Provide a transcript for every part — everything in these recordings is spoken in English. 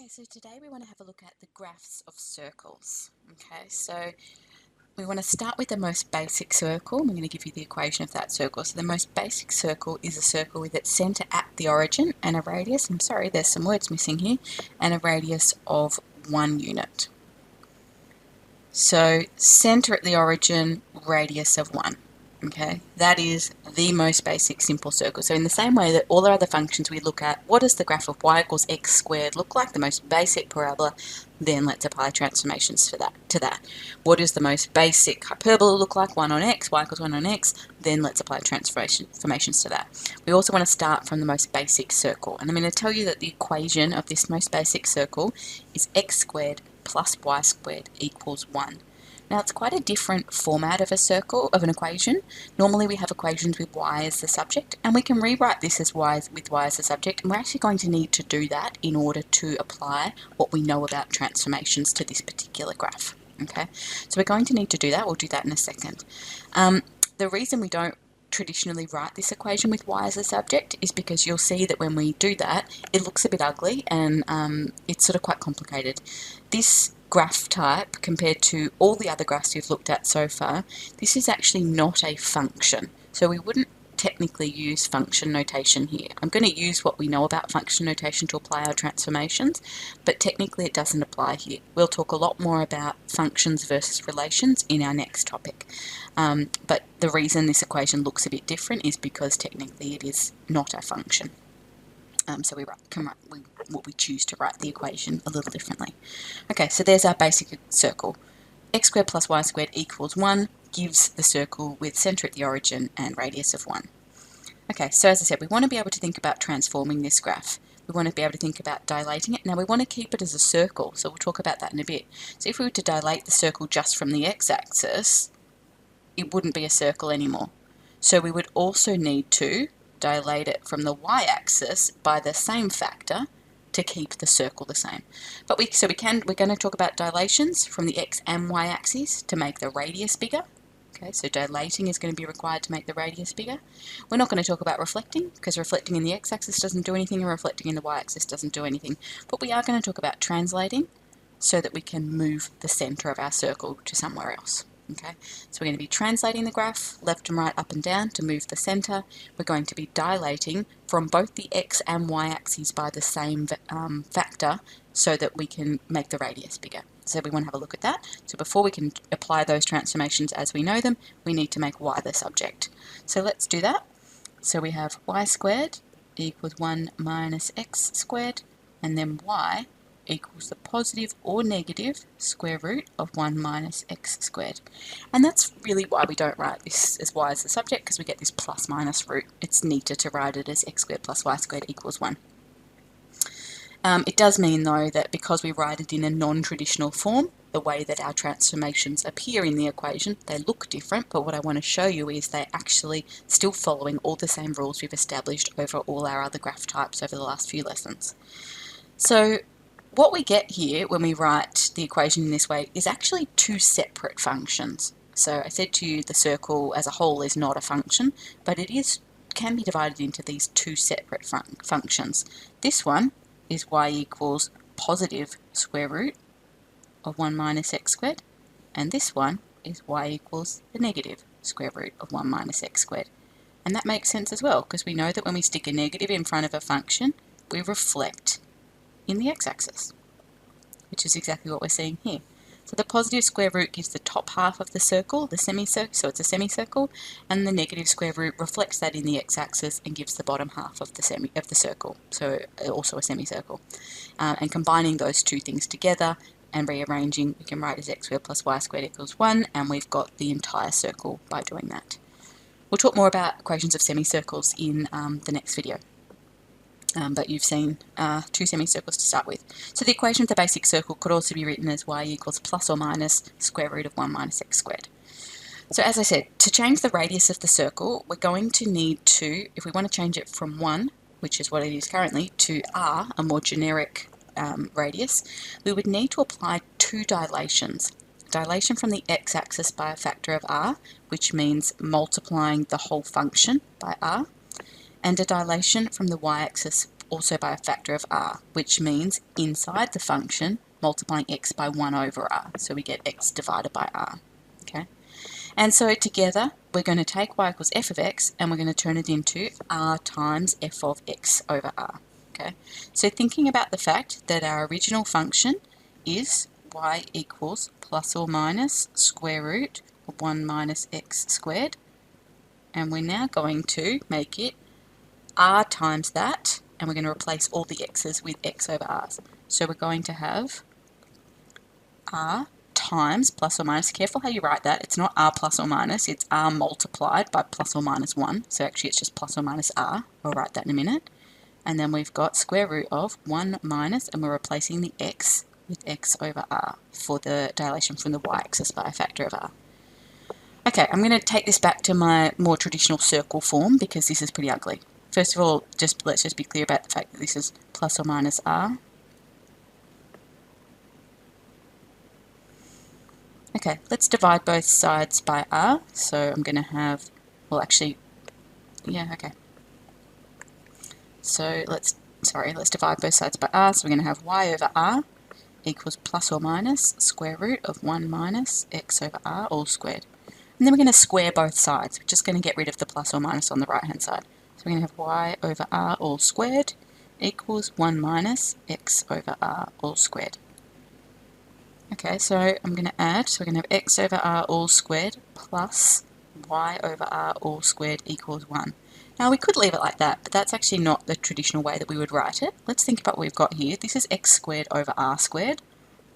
Okay, so today we want to have a look at the graphs of circles. Okay, so we want to start with the most basic circle. I'm going to give you the equation of that circle. So the most basic circle is a circle with its centre at the origin and a radius, I'm sorry, there's some words missing here, and a radius of 1 unit. So centre at the origin, radius of 1. Okay, that is the most basic simple circle. So in the same way that all our other functions we look at, what does the graph of y equals x squared look like, the most basic parabola, then let's apply transformations for that to that. What does the most basic hyperbola look like, 1 on x, y equals 1 on x, then let's apply transformations to that. We also want to start from the most basic circle, and I'm going to tell you that the equation of this most basic circle is x squared plus y squared equals 1. Now it's quite a different format of a circle, of an equation. Normally we have equations with y as the subject, and we can rewrite this as with y as the subject, and we're actually going to need to do that in order to apply what we know about transformations to this particular graph. Okay, so we're going to need to do that. We'll do that in a second. The reason we don't traditionally write this equation with y as a subject is because you'll see that when we do that, it looks a bit ugly and it's sort of quite complicated. This graph type, compared to all the other graphs we've looked at so far, this is actually not a function. So we wouldn't technically use function notation here. I'm going to use what we know about function notation to apply our transformations, but technically it doesn't apply here. We'll talk a lot more about functions versus relations in our next topic. But the reason this equation looks a bit different is because technically it is not a function. So we choose to write the equation a little differently. Okay, so there's our basic circle. X squared plus y squared equals 1 gives the circle with centre at the origin and radius of 1. Okay, so as I said, we want to be able to think about transforming this graph. We want to be able to think about dilating it. Now we want to keep it as a circle, so we'll talk about that in a bit. So if we were to dilate the circle just from the x-axis, it wouldn't be a circle anymore. So we would also need to dilate it from the y-axis by the same factor to keep the circle the same. But we're going to talk about dilations from the x and y axes to make the radius bigger. Okay, so dilating is going to be required to make the radius bigger. We're not going to talk about reflecting, because reflecting in the x-axis doesn't do anything and reflecting in the y-axis doesn't do anything. But we are going to talk about translating so that we can move the centre of our circle to somewhere else. Okay, so we're going to be translating the graph left and right, up and down to move the centre. We're going to be dilating from both the x and y axes by the same factor so that we can make the radius bigger. So we want to have a look at that. So before we can apply those transformations as we know them, we need to make y the subject. So let's do that. So we have y squared equals 1 minus x squared, and then y equals the positive or negative square root of 1 minus x squared. And that's really why we don't write this as y as the subject, because we get this plus minus root. It's neater to write it as x squared plus y squared equals 1. It does mean, though, that because we write it in a non-traditional form, the way that our transformations appear in the equation, they look different, but what I want to show you is they're actually still following all the same rules we've established over all our other graph types over the last few lessons. So what we get here when we write the equation in this way is actually two separate functions. So I said to you the circle as a whole is not a function, but it can be divided into these two separate functions. This one is y equals positive square root of 1 minus x squared, and this one is y equals the negative square root of 1 minus x squared. And that makes sense as well, because we know that when we stick a negative in front of a function, we reflect in the x-axis, which is exactly what we're seeing here. So the positive square root gives the top half of the circle, the semicircle, so it's a semicircle, and the negative square root reflects that in the x-axis and gives the bottom half of the circle, so also a semicircle. And combining those two things together and rearranging, we can write as x squared plus y squared equals 1, and we've got the entire circle by doing that. We'll talk more about equations of semicircles in the next video. But you've seen two semicircles to start with. So the equation of the basic circle could also be written as y equals plus or minus square root of 1 minus x squared. So as I said, to change the radius of the circle, we're going to need to, if we want to change it from 1, which is what it is currently, to r, a more generic radius, we would need to apply two dilations. Dilation from the x-axis by a factor of r, which means multiplying the whole function by r, and a dilation from the y-axis also by a factor of r, which means inside the function multiplying x by 1 over r. So we get x divided by r. Okay, and so together we're going to take y equals f of x and we're going to turn it into r times f of x over r. Okay, so thinking about the fact that our original function is y equals plus or minus square root of 1 minus x squared, and we're now going to make it r times that, and we're going to replace all the x's with x over r's. So we're going to have r times plus or minus. Careful how you write that. It's not r plus or minus, it's r multiplied by plus or minus 1. So actually it's just plus or minus r. We'll write that in a minute. And then we've got square root of 1 minus, and we're replacing the x with x over r for the dilation from the y-axis by a factor of r. Okay, I'm going to take this back to my more traditional circle form because this is pretty ugly. First of all, let's just be clear about the fact that this is plus or minus r. Okay, let's divide both sides by r. So I'm going to have, well actually, yeah, okay. So let's divide both sides by r. So we're going to have y over r equals plus or minus square root of 1 minus x over r all squared. And then we're going to square both sides. We're just going to get rid of the plus or minus on the right hand side. So we're going to have y over r all squared equals 1 minus x over r all squared. Okay, so I'm going to add, so we're going to have x over r all squared plus y over r all squared equals 1. Now we could leave it like that, but that's actually not the traditional way that we would write it. Let's think about what we've got here. This is x squared over r squared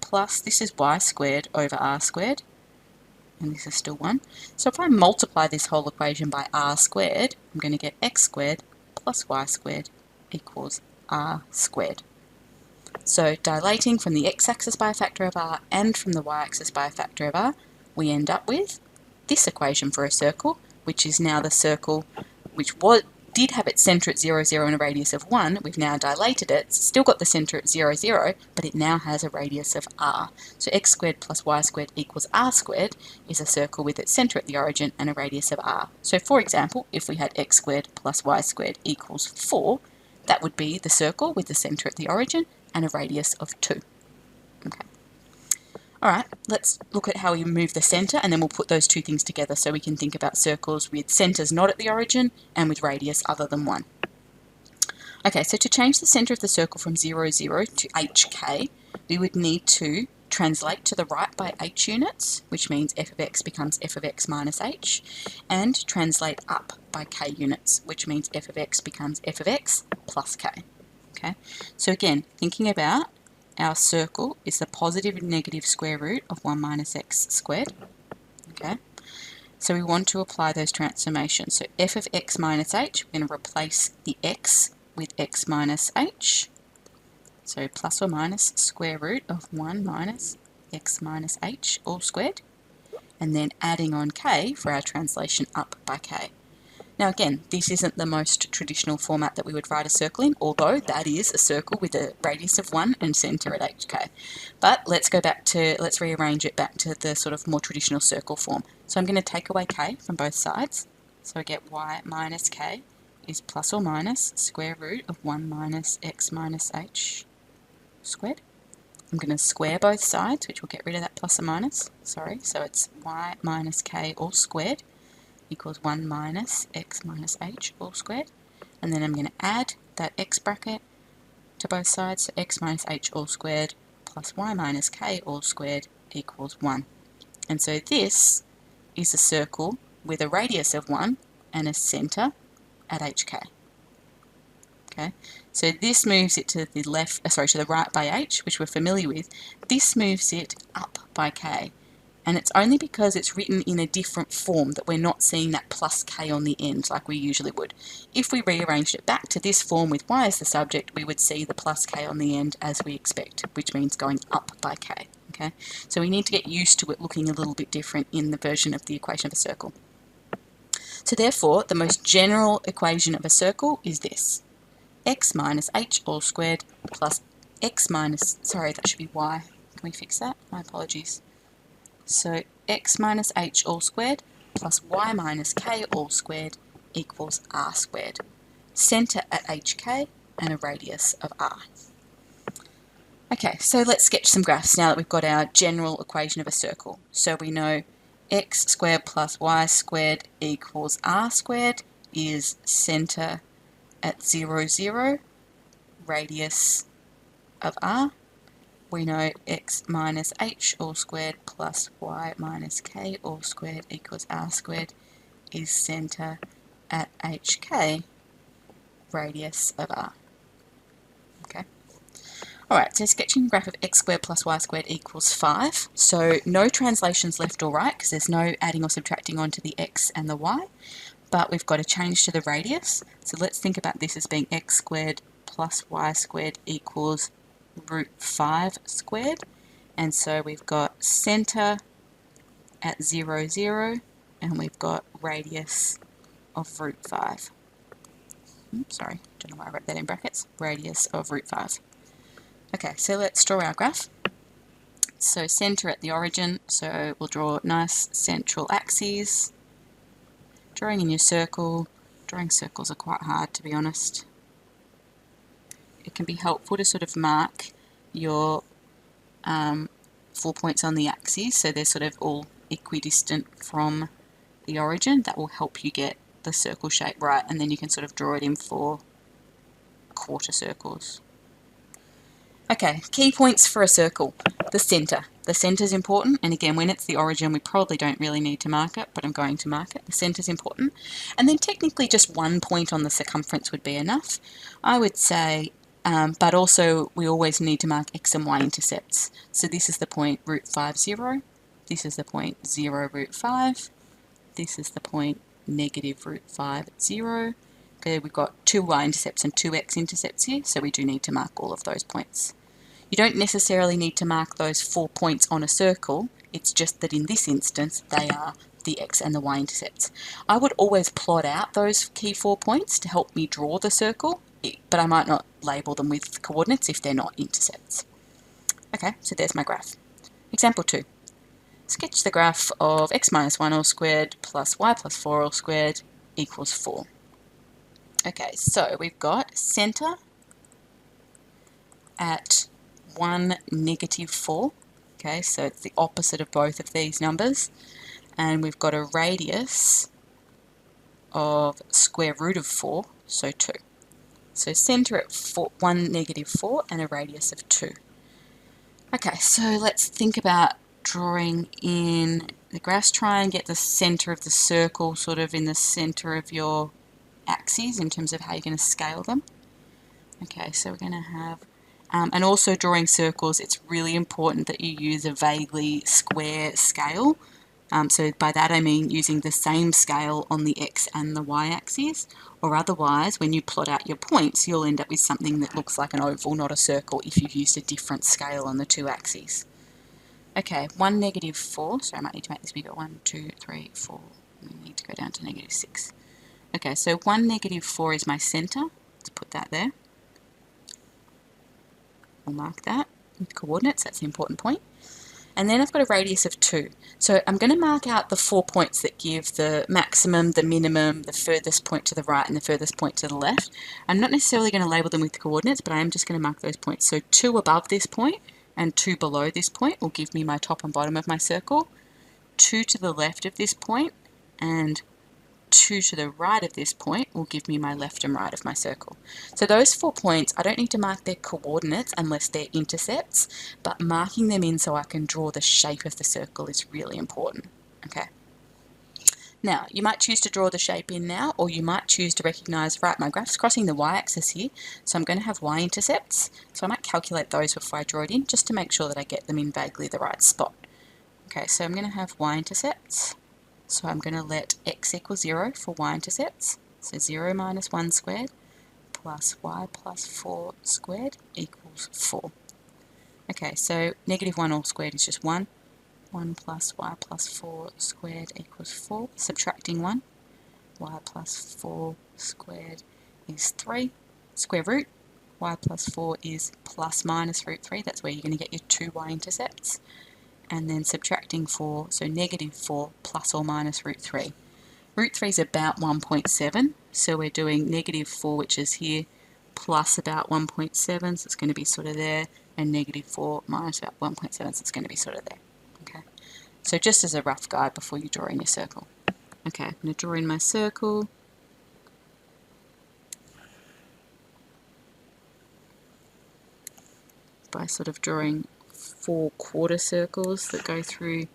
plus this is y squared over r squared, and this is still 1. So if I multiply this whole equation by r squared, I'm going to get x squared plus y squared equals r squared. So dilating from the x-axis by a factor of r and from the y-axis by a factor of r, we end up with this equation for a circle, which is now the circle which did have its centre at 0, 0 and a radius of 1. We've now dilated it. It's still got the centre at 0, 0, but it now has a radius of r. So x squared plus y squared equals r squared is a circle with its centre at the origin and a radius of r. So for example, if we had x squared plus y squared equals 4, that would be the circle with the centre at the origin and a radius of 2. Okay. Alright, let's look at how we move the centre, and then we'll put those two things together so we can think about circles with centres not at the origin and with radius other than 1. Okay, so to change the centre of the circle from 0, 0 to hk, we would need to translate to the right by h units, which means f of x becomes f of x minus h, and translate up by k units, which means f of x becomes f of x plus k. Okay, so again, thinking about our circle is the positive and negative square root of 1 minus x squared. Okay, so we want to apply those transformations. So f of x minus h, we're going to replace the x with x minus h. So plus or minus square root of 1 minus x minus h all squared. And then adding on k for our translation up by k. Now again, this isn't the most traditional format that we would write a circle in, although that is a circle with a radius of 1 and centre at hk. But let's rearrange it back to the sort of more traditional circle form. So I'm going to take away k from both sides. So I get y minus k is plus or minus square root of 1 minus x minus h squared. I'm going to square both sides, which will get rid of that plus or minus. Sorry, so it's y minus k all squared equals 1 minus x minus h all squared. And then I'm going to add that x bracket to both sides, so x minus h all squared plus y minus k all squared equals 1. And so this is a circle with a radius of 1 and a centre at hk. Okay, so this moves it to the to the right by h, which we're familiar with. This moves it up by k. And it's only because it's written in a different form that we're not seeing that plus k on the end like we usually would. If we rearranged it back to this form with y as the subject, we would see the plus k on the end as we expect, which means going up by k. Okay, so we need to get used to it looking a little bit different in the version of the equation of a circle. So therefore, the most general equation of a circle is this: x minus h all squared plus x minus, sorry, that should be y. Can we fix that? My apologies. So x minus h all squared plus y minus k all squared equals r squared. Centre at hk and a radius of r. Okay, so let's sketch some graphs now that we've got our general equation of a circle. So we know x squared plus y squared equals r squared is centre at 0, 0, radius of r. We know x minus h all squared plus y minus k all squared equals r squared is centre at hk, radius of r. Okay. Alright, so sketching a graph of x squared plus y squared equals 5. So no translations left or right because there's no adding or subtracting onto the x and the y. But we've got to change to the radius. So let's think about this as being x squared plus y squared equals root 5 squared. And so we've got centre at 0, 0, and we've got radius of root 5. Sorry, don't know why I wrote that in brackets. Radius of root 5. Okay, so let's draw our graph. So centre at the origin, so we'll draw nice central axes. Drawing in your circle. Drawing circles are quite hard, to be honest. It can be helpful to sort of mark your 4 points on the axes, so they're sort of all equidistant from the origin. That will help you get the circle shape right, and then you can sort of draw it in 4 quarter circles. Okay, key points for a circle. The centre. The centre is important, and again, when it's the origin, we probably don't really need to mark it, but I'm going to mark it. The centre is important. And then technically just 1 point on the circumference would be enough, I would say, but also we always need to mark x and y intercepts. So this is the point root 5, 0. This is the point 0, root 5. This is the point negative root 5, 0. Okay, we've got 2 y-intercepts and 2 x-intercepts here, so we do need to mark all of those points. You don't necessarily need to mark those 4 points on a circle, it's just that in this instance they are the x and the y-intercepts. I would always plot out those key 4 points to help me draw the circle, but I might not label them with coordinates if they're not intercepts. Okay, so there's my graph. Example 2. Sketch the graph of x minus 1 all squared plus y plus 4 all squared equals 4. Okay, so we've got centre at 1, negative 4. Okay, so it's the opposite of both of these numbers. And we've got a radius of square root of 4, so 2. So centre at 1, negative 4 and a radius of 2. Okay, so let's think about drawing in the graphs. Try and get the centre of the circle sort of in the centre of your axes in terms of how you're going to scale them. Okay, so we're going to have, and also drawing circles, it's really important that you use a vaguely square scale. So by that I mean using the same scale on the x and the y axes, or otherwise when you plot out your points you'll end up with something that looks like an oval, not a circle, if you've used a different scale on the 2 axes. Okay, 1, negative 4, so I might need to make this bigger. 1, 2, 3, 4, we need to go down to negative 6. Okay, so 1, negative 4 is my centre. Let's put that there. We'll mark that with coordinates, that's the important point. And then I've got a radius of 2. So I'm going to mark out the 4 points that give the maximum, the minimum, the furthest point to the right and the furthest point to the left. I'm not necessarily going to label them with coordinates, but I am just going to mark those points. So 2 above this point and 2 below this point will give me my top and bottom of my circle. 2 to the left of this point and 2 to the right of this point will give me my left and right of my circle. So those 4 points, I don't need to mark their coordinates unless they're intercepts, but marking them in so I can draw the shape of the circle is really important. Okay. Now, you might choose to draw the shape in now, or you might choose to recognise, right, my graph's crossing the y-axis here, so I'm going to have y-intercepts, so I might calculate those before I draw it in, just to make sure that I get them in vaguely the right spot. Okay, so I'm going to have y-intercepts. So I'm going to let x equal 0 for y-intercepts. So 0 minus 1 squared plus y plus 4 squared equals 4. Okay, so negative 1 all squared is just 1. 1 plus y plus 4 squared equals 4. Subtracting 1. Y plus 4 squared is 3. Square root. Y plus 4 is plus minus root 3. That's where you're going to get your 2 y-intercepts. And then subtracting 4, so negative 4 plus or minus root 3. Root 3 is about 1.7, so we're doing negative 4, which is here, plus about 1.7, so it's going to be sort of there, and negative 4 minus about 1.7, so it's going to be sort of there. Okay, so just as a rough guide before you draw in your circle. Okay, I'm going to draw in my circle. By sort of drawing 4 quarter circles that go through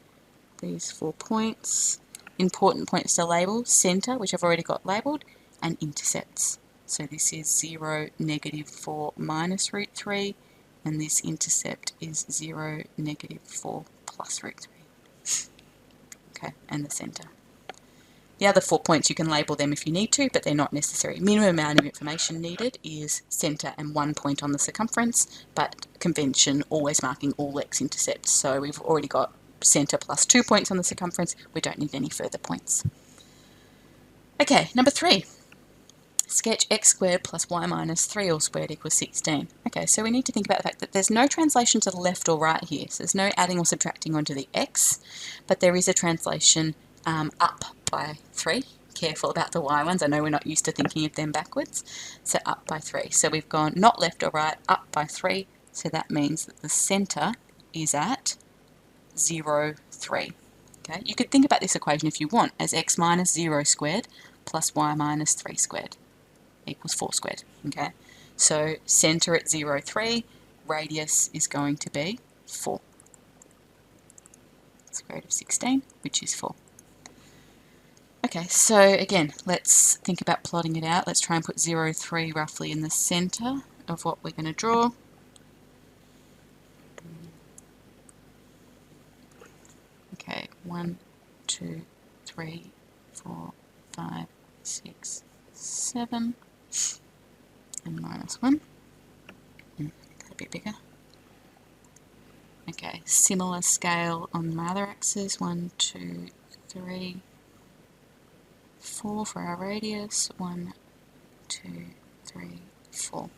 these 4 points. Important points to label: centre, which I've already got labelled, and intercepts. So this is 0, negative 4, minus root 3, and this intercept is 0, negative 4, plus root 3. Okay, and the centre. The other 4 points, you can label them if you need to, but they're not necessary. Minimum amount of information needed is centre and 1 point on the circumference, but convention always marking all x-intercepts. So we've already got centre plus 2 points on the circumference. We don't need any further points. Okay, number 3. Sketch x squared plus y minus 3 all squared equals 16. Okay, so we need to think about the fact that there's no translation to the left or right here. So there's no adding or subtracting onto the x, but there is a translation up by 3. Careful about the y ones. I know we're not used to thinking of them backwards. So up by 3. So we've gone not left or right, up by 3. So that means that the centre is at 0, 3. Okay, you could think about this equation if you want as x minus 0 squared plus y minus 3 squared equals 4 squared. Okay, so centre at 0, 3, radius is going to be 4. Square root of 16, which is 4. Okay, so again, let's think about plotting it out. Let's try and put 0, 3 roughly in the centre of what we're going to draw. Okay, 1, 2, 3, 4, 5, 6, 7, and minus 1. A bit bigger. Okay, similar scale on my other axis. 1, 2, 3, 4 for our radius. 1, 2, 3, 4.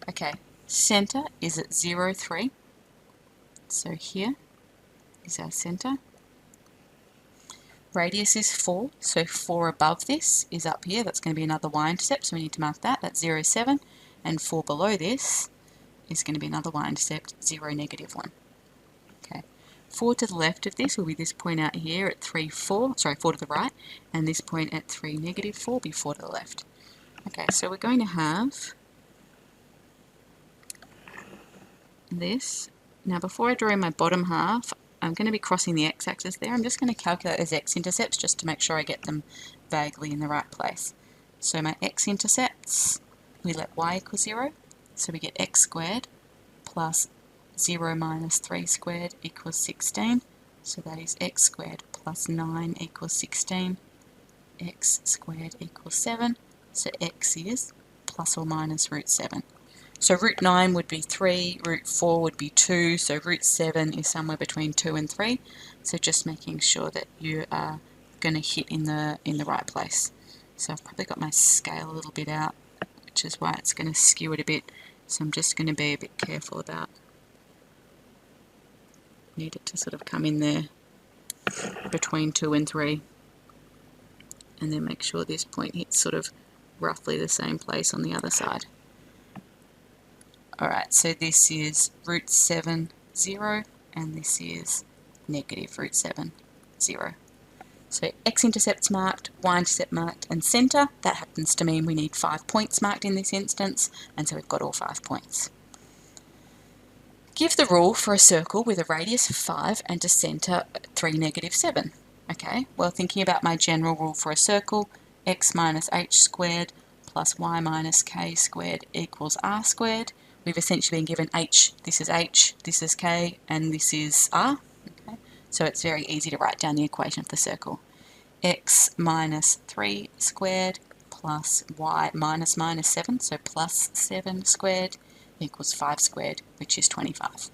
Okay, centre is at 0, 3. So here is our centre. Radius is 4, so 4 above this is up here. That's going to be another y-intercept, so we need to mark that. That's 0, 7. And 4 below this is going to be another y-intercept, 0, negative 1. Okay. 4 to the left of this will be this point out here at 3, 4. Sorry, 4 to the right. And this point at 3, negative 4 will be 4 to the left. Okay, so we're going to have this. Now, before I draw in my bottom half, I'm going to be crossing the x-axis there. I'm just going to calculate as x-intercepts just to make sure I get them vaguely in the right place. So my x-intercepts, we let y equal 0. So we get x squared plus 0 minus 3 squared equals 16. So that is x squared plus 9 equals 16. X squared equals 7. So x is plus or minus root 7. So root 9 would be 3, root 4 would be 2, so root 7 is somewhere between 2 and 3. So just making sure that you are going to hit in the right place. So I've probably got my scale a little bit out, which is why it's going to skew it a bit. So I'm just going to be a bit careful about. Need it to sort of come in there between 2 and 3. And then make sure this point hits sort of roughly the same place on the other side. Alright, so this is root 7, 0, and this is negative root 7, 0. So x-intercept's marked, y-intercept marked, and centre. That happens to mean we need 5 points marked in this instance, and so we've got all 5 points. Give the rule for a circle with a radius of 5 and a centre 3, negative 7. Okay, well, thinking about my general rule for a circle, x minus h squared plus y minus k squared equals r squared. We've essentially been given h, this is k, and this is r. Okay. So it's very easy to write down the equation of the circle. X minus 3 squared plus y minus 7, so plus 7 squared equals 5 squared, which is 25.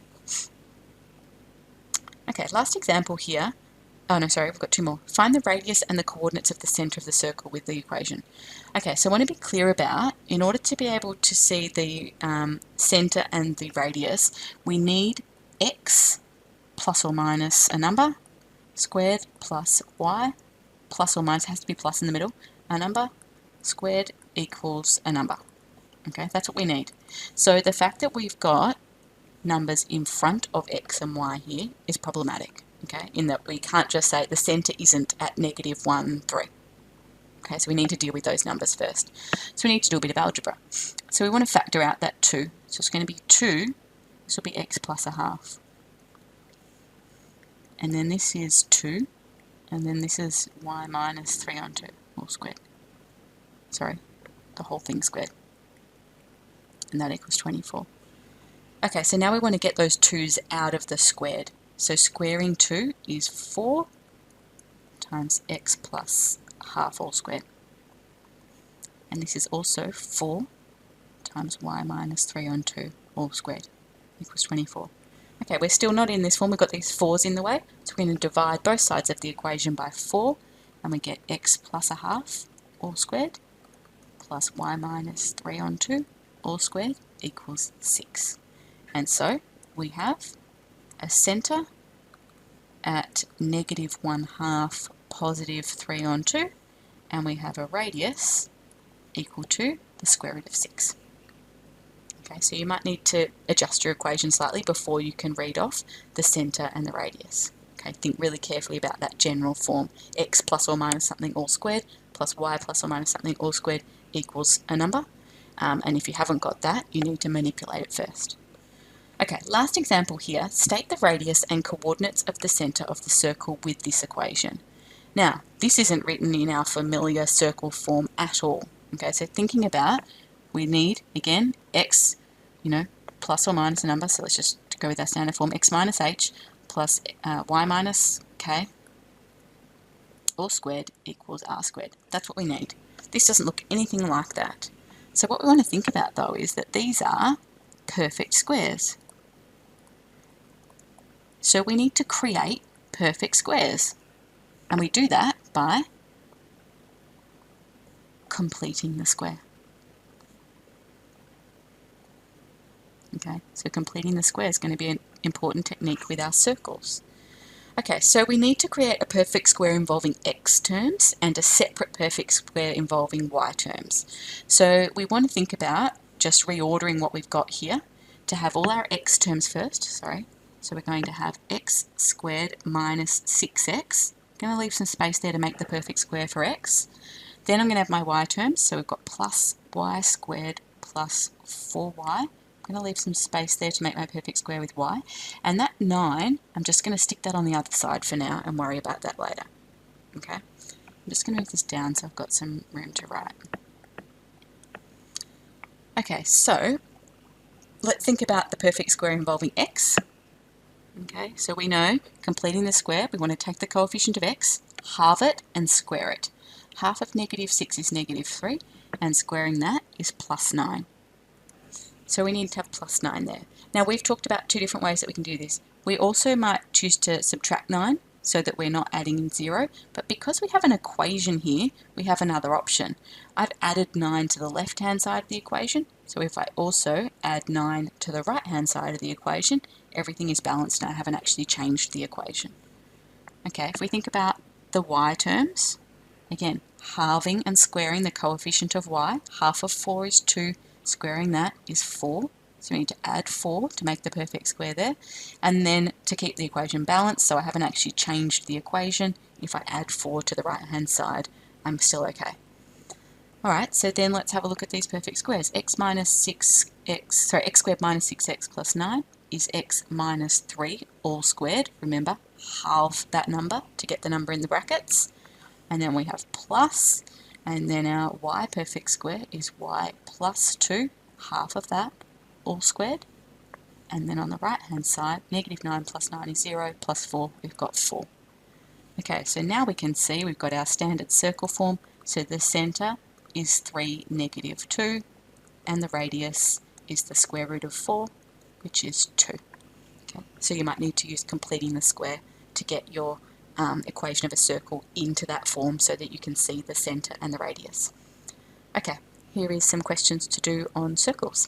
Okay, last example here. Oh no, sorry, we've got 2 more. Find the radius and the coordinates of the centre of the circle with the equation. Okay, so I want to be clear about, in order to be able to see the centre and the radius, we need x plus or minus a number, squared plus y, plus or minus, has to be plus in the middle, a number, squared equals a number. Okay, that's what we need. So the fact that we've got numbers in front of x and y here is problematic, okay, in that we can't just say the centre isn't at -1, 3. Okay, so we need to deal with those numbers first. So we need to do a bit of algebra. So we want to factor out that 2. So it's going to be 2, this will be x plus a half. And then this is 2, and then this is y minus 3 on 2, all squared. Sorry, the whole thing squared. And that equals 24. Okay, so now we want to get those 2's out of the squared. So squaring 2 is 4 times x plus half all squared. And this is also 4 times y minus 3 on 2 all squared equals 24. Okay, we're still not in this form. We've got these 4's in the way. So we're going to divide both sides of the equation by 4, and we get x plus a half all squared plus y minus 3 on 2 all squared equals 6. And so we have a centre at -1/2 positive 3 on 2, and we have a radius equal to the square root of 6. Okay, so you might need to adjust your equation slightly before you can read off the centre and the radius. Okay, think really carefully about that general form. X plus or minus something all squared plus y plus or minus something all squared equals a number. And if you haven't got that, you need to manipulate it first. Okay, last example here. State the radius and coordinates of the centre of the circle with this equation. Now, this isn't written in our familiar circle form at all. Okay, so thinking about, we need, again, x, plus or minus a number, so let's just go with our standard form, x minus h plus y minus k all squared equals r squared. That's what we need. This doesn't look anything like that. So what we want to think about, though, is that these are perfect squares. So we need to create perfect squares. And we do that by completing the square. Okay, so completing the square is going to be an important technique with our circles. Okay, so we need to create a perfect square involving x terms and a separate perfect square involving y terms. So we want to think about just reordering what we've got here to have all our x terms first, So we're going to have x squared minus 6x. I'm going to leave some space there to make the perfect square for x. Then I'm going to have my y terms, so we've got plus y squared plus 4y. I'm going to leave some space there to make my perfect square with y. And that 9, I'm just going to stick that on the other side for now and worry about that later. Okay, I'm just going to move this down so I've got some room to write. Okay, so let's think about the perfect square involving x. Okay, so we know completing the square, we want to take the coefficient of x, halve it and square it. Half of -6 is -3, and squaring that is plus 9. So we need to have plus 9 there. Now we've talked about 2 different ways that we can do this. We also might choose to subtract 9 so that we're not adding in 0, but because we have an equation here, we have another option. I've added 9 to the left-hand side of the equation, so if I also add 9 to the right-hand side of the equation, everything is balanced and I haven't actually changed the equation. Okay, if we think about the y terms, again, halving and squaring the coefficient of y, half of 4 is 2, squaring that is 4. So we need to add 4 to make the perfect square there. And then to keep the equation balanced, so I haven't actually changed the equation, if I add 4 to the right-hand side, I'm still okay. Alright, so then let's have a look at these perfect squares. X squared minus 6x plus 9 is x minus 3 all squared. Remember, halve that number to get the number in the brackets. And then we have plus, and then our y perfect square is y plus 2, half of that, all squared. And then on the right hand side, -9 plus 9 is 0, plus 4, we've got 4. Okay, so now we can see we've got our standard circle form. So the centre is 3, -2, and the radius is the square root of 4, which is 2. Okay, so you might need to use completing the square to get your equation of a circle into that form so that you can see the centre and the radius. Okay, here is some questions to do on circles.